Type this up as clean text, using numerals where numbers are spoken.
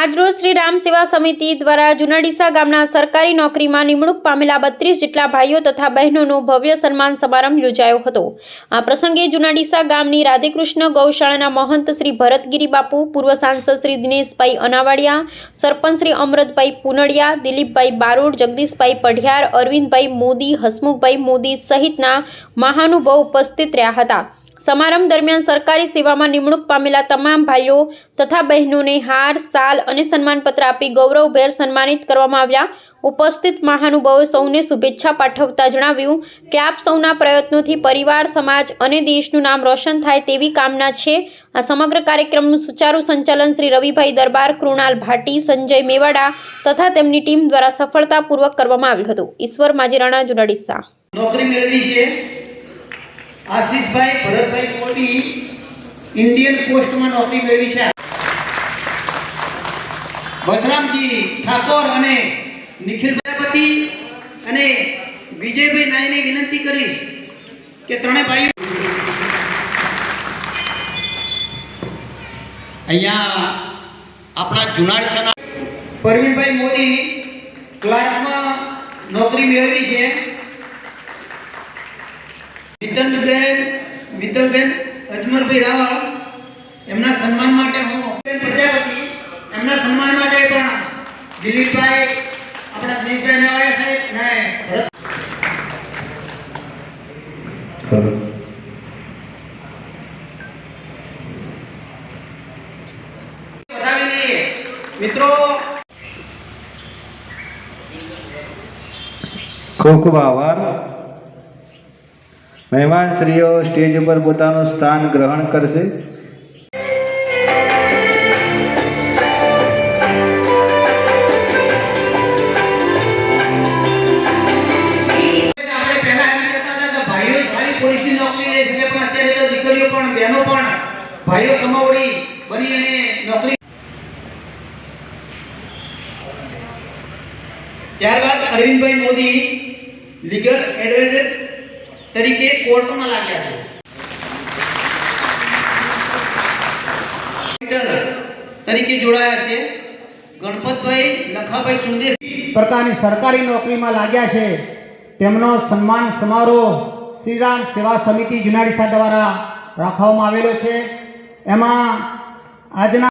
આજરોજ શ્રી રામ સેવા સમિતિ દ્વારા જુનાડીસા ગામના સરકારી નોકરીમાં નિમણૂક પામેલા 32 જેટલા ભાઈઓ તથા બહેનોનો ભવ્ય સન્માન સમારંભ યોજાયો હતો। આ પ્રસંગે જુનાડીસા ગામની રાધેકૃષ્ણ ગૌશાળાના મહંત શ્રી ભરતગીરી બાપુ, પૂર્વ સાંસદ શ્રી દિનેશભાઈ અનાવાડિયા, સરપંચ શ્રી અમૃતભાઈ પુનડિયા, દિલીપભાઈ બારોડ, જગદીશભાઈ પઢિયાર, અરવિંદભાઈ મોદી, હસમુખભાઈ મોદી સહિતના મહાનુભાવો ઉપસ્થિત રહ્યા હતા। समारंभ दरमियान सरकारी सेवा में निमणूक पामेला तमाम भाईओ तथा बहनों ने हार, साल और सन्मानपत्र आपी गौरवभेर सन्मानित करवामां आव्या। उपस्थित महानुभावोए सौने शुभेच्छा पाठवता जणाव्युं के आप सौना प्रयत्नोथी परिवार, समाज और देशनुं नाम रोशन थाय तेवी कामना छे। आ समग्र कार्यक्रमनुं सुचारू संचालन श्री रविभाई दरबार, कृणाल भाटी, संजय मेवाड़ा तथा तेमनी टीम द्वारा सफलतापूर्वक करवामां आव्युं हतुं। ईश्वर माजीराणा, जुनाडीसा। नौकरी मेळवी छे आशीष भाई भरत भाई मोदी इंडियन पोस्ट में नौकरी मेळवी छे। बसरामजी ठाकोर अने निखिल प्रजापति अने विजय भाई नाय ने विनंती करीश के त्रणेय भाई अहींया आपणा जुनाडीसाना परवीन भाई मोदी क्लास में नौकरी मेळवी छे। मित्तलबेन अजमरभाई रावल एमना सन्मान माटे हूँ प्रजापति एमना सन्मान माटे पण दिलीपभाई अपना दिलीपभाई मेवाड़ा साहेब ने बतावी लईए मित्रों। खूब खूब आभार। મહેમાન શ્રીઓ સ્ટેજ ઉપર પોતાનું સ્થાન ગ્રહણ કરશે। ભાઈઓ કમાવડી બની અને નોકરી ત્યારબાદ અરવિંદભાઈ મોદી લીગલ એડવાઇઝર तरीके कोर्ट में लाग्या छे। तरीके जोड़ाया छे। गणपतभाई लखाभाई सुंदेश प्रकारनी सरकारी नौकरी में लाग्या छे। तेमनो सन्मान समारोह श्री राम सेवा समिति जुनाडीसा द्वारा राखवामां आवेलो छे। एमां आजना